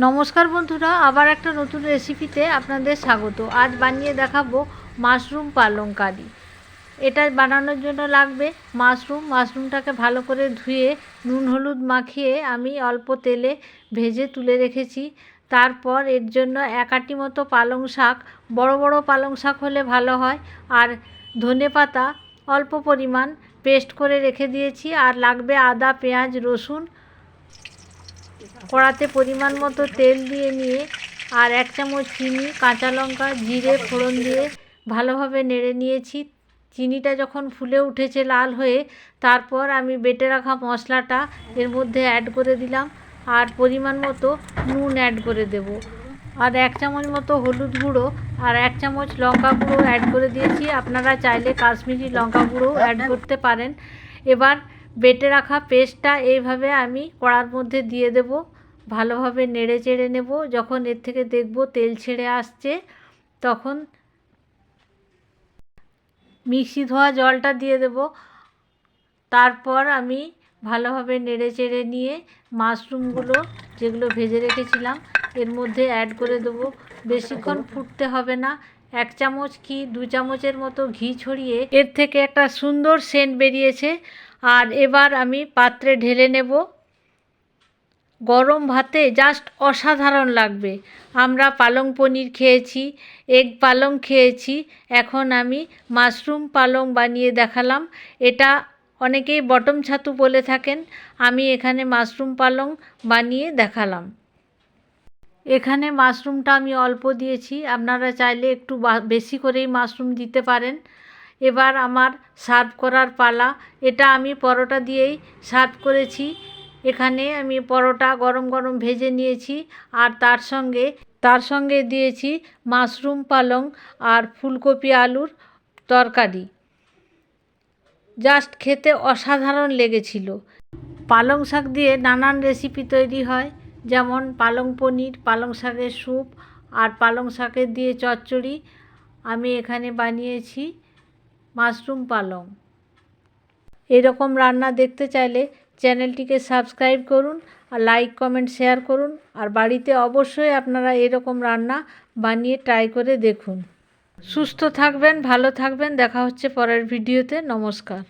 নমস্কার বন্ধুরা, আবার একটা নতুন রেসিপিতে আপনাদের স্বাগত। আজ বানিয়ে দেখাবো মাশরুম পালং কারি। এটা বানানোর জন্য লাগবে মাশরুমটাকে ভালো করে ধুয়ে নুন হলুদ মাখিয়ে আমি অল্প তেলে ভেজে তুলে রেখেছি। তারপর এর জন্য এক আঁটি মতো পালং শাক, বড় বড় পালং শাক হলে ভালো হয়, আর ধনেপাতা অল্প পরিমাণ পেস্ট করে রেখে দিয়েছি। আর লাগবে আদা, পেঁয়াজ, রসুন। কড়াতে পরিমাণ মতো তেল দিয়ে নিয়ে আর 1 চামচ চিনি, কাঁচা লঙ্কা, জিরে ফোড়ন দিয়ে ভালোভাবে নেড়ে নিয়েছি। চিনিটা যখন ফুলে উঠেছে লাল হয়ে, তারপর আমি বেটে রাখা মশলাটা এর মধ্যে অ্যাড করে দিলাম আর পরিমাণ মতো নুন অ্যাড করে দেব। আর 1 চামচ মতো হলুদ গুঁড়ো আর 1 চামচ লঙ্কা গুঁড়ো অ্যাড করে দিয়েছি। আপনারা চাইলে কাশ্মীরি লঙ্কা গুঁড়ো অ্যাড করতে পারেন। এবার বেটে রাখা পেস্টটা এইভাবে আমি কড়ার মধ্যে দিয়ে দেব। ভালোভাবে নেড়ে চেড়ে নেব। যখন এর থেকে দেখব তেল ছেড়ে আসছে, তখন মিক্সি ধোয়া জলটা দিয়ে দেব। তারপর আমি ভালোভাবে নেড়ে চেড়ে নিয়ে মাশরুমগুলো যেগুলো ভেজে রেখেছিলাম এর মধ্যে অ্যাড করে দেবো। বেশিক্ষণ ফুটতে হবে না, 1 চামচ কি 2 চামচের মতো ঘি ছড়িয়ে এর থেকে একটা সুন্দর সেন্ট বেরিয়েছে। আর এবার আমি পাত্রে ঢেলে নেব। গরম ভাতে জাস্ট অসাধারণ লাগবে। আমরা পালং পনির খেয়েছি, এগ পালং খেয়েছি, এখন আমি মাশরুম পালং বানিয়ে দেখালাম। এটা অনেকেই বটম ছাতু বলে থাকেন, আমি এখানে মাশরুম পালং বানিয়ে দেখালাম। এখানে মাশরুমটা আমি অল্প দিয়েছি, আপনারা চাইলে একটু বেশি করেই মাশরুম দিতে পারেন। এবার আমার সার্ভ করার পালা। এটা আমি পরোটা দিয়েই সার্ভ করেছি। এখানে আমি পরোটা গরম গরম ভেজে নিয়েছি আর তার সঙ্গে দিয়েছি মাশরুম পালং আর ফুলকপি আলুর তরকারি। জাস্ট খেতে অসাধারণ লেগেছিল। পালং শাক দিয়ে নানান রেসিপি তৈরি হয়, যেমন পালং পনির, পালং শাকের স্যুপ আর পালং শাকের দিয়ে চচ্চড়ি। আমি এখানে বানিয়েছি মাশরুম পালং। এরকম রান্না দেখতে চাইলে চ্যানেলটিকে সাবস্ক্রাইব করুন আর লাইক কমেন্ট শেয়ার করুন। আর বাড়িতে অবশ্যই আপনারা এরকম রান্না বানিয়ে ট্রাই করে দেখুন। সুস্থ থাকবেন, ভালো থাকবেন। দেখা হচ্ছে পরের ভিডিওতে। নমস্কার।